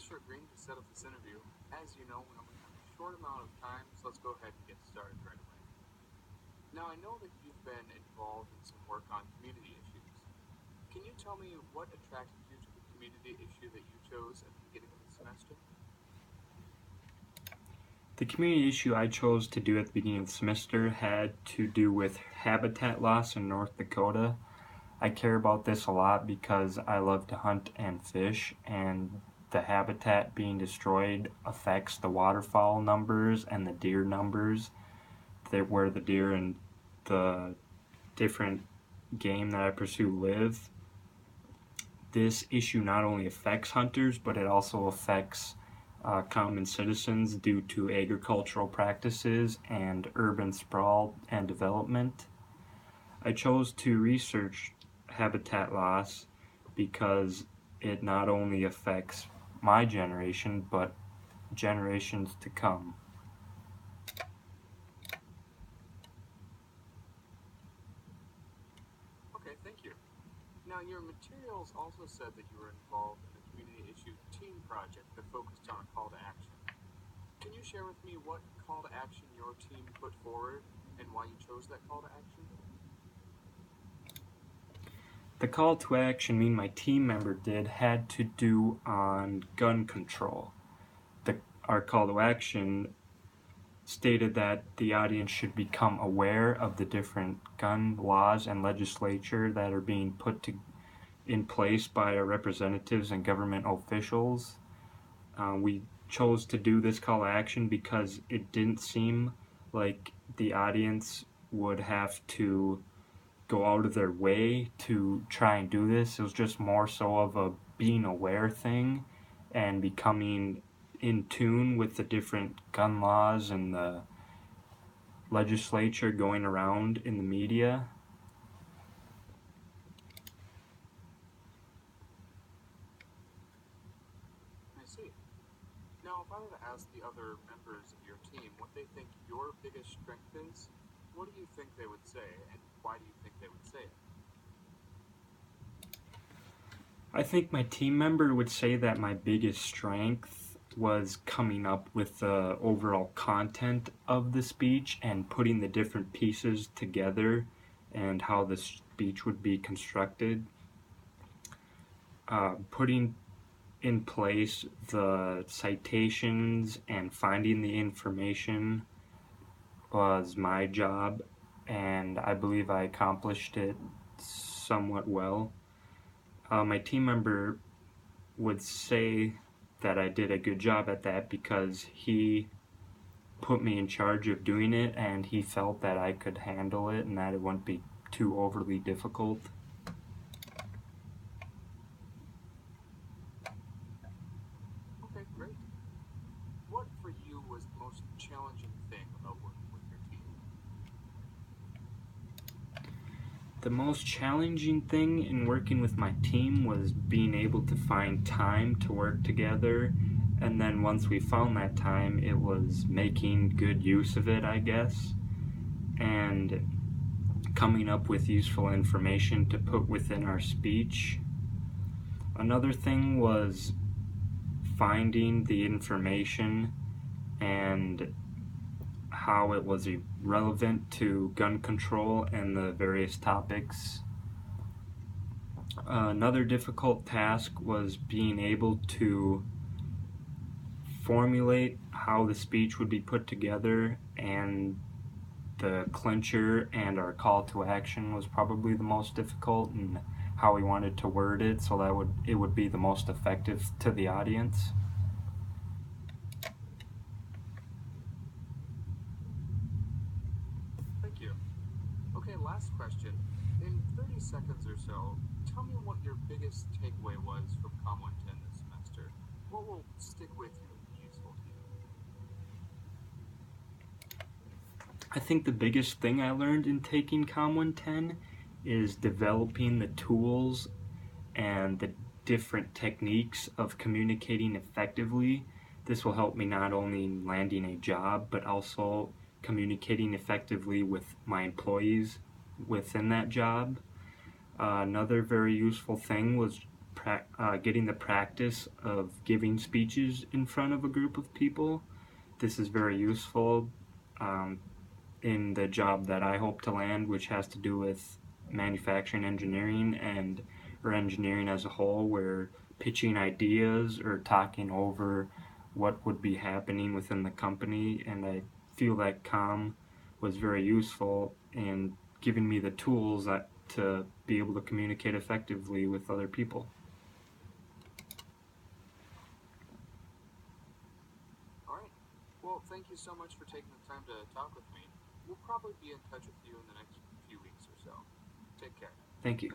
for agreeing to set up this interview. As you know, we only have a short amount of time, so let's go ahead and get started right away. Now, I know that you've been involved in some work on community issues. Can you tell me what attracted you to the community issue that you chose at the beginning of the semester? The community issue I chose to do at the beginning of the semester had to do with habitat loss in North Dakota. I care about this a lot because I love to hunt and fish, and the habitat being destroyed affects the waterfowl numbers and the deer numbers, where the deer and the different game that I pursue live. This issue not only affects hunters, but it also affects common citizens due to agricultural practices and urban sprawl and development. I chose to research habitat loss because it not only affects my generation, but generations to come. Okay, thank you. Now, your materials also said that you were involved in a community issue team project that focused on a call to action. Can you share with me what call to action your team put forward and why you chose that call to action? The call to action me and my team member did had to do on gun control. Our call to action stated that the audience should become aware of the different gun laws and legislature that are being in place by our representatives and government officials. We chose to do this call to action because it didn't seem like the audience would have to go out of their way to try and do this. It was just more so of a being aware thing and becoming in tune with the different gun laws and the legislature going around in the media. I see. Now, if I were to ask the other members of your team what they think your biggest strength is, what do you think they would say, and why do you think they would say it? I think my team member would say that my biggest strength was coming up with the overall content of the speech and putting the different pieces together and how the speech would be constructed. Putting in place the citations and finding the information was my job, and I believe I accomplished it somewhat well. My team member would say that I did a good job at that because he put me in charge of doing it and he felt that I could handle it and that it wouldn't be too overly difficult. Okay, great. What for you was the most challenging thing about working with your team? The most challenging thing in working with my team was being able to find time to work together, and then once we found that time, it was making good use of it, I guess, and coming up with useful information to put within our speech. Another thing was finding the information and how it was relevant to gun control and the various topics. Another difficult task was being able to formulate how the speech would be put together, and the clincher and our call to action was probably the most difficult, and how we wanted to word it so that it would be the most effective to the audience. Thank you. Okay, last question. In 30 seconds or so, tell me what your biggest takeaway was from Comm 110 this semester. What will stick with you and be useful to you? I think the biggest thing I learned in taking Comm 110 is developing the tools and the different techniques of communicating effectively. This will help me not only in landing a job, but also communicating effectively with my employees within that job. Another very useful thing was getting the practice of giving speeches in front of a group of people. This is very useful um, in the job that I hope to land, which has to do with manufacturing engineering and or engineering as a whole, where pitching ideas or talking over what would be happening within the company. And I feel that Comm was very useful in giving me the tools to be able to communicate effectively with other people. All right. Well, thank you so much for taking the time to talk with me. We'll probably be in touch with you in the next few weeks or so. Take care. Thank you.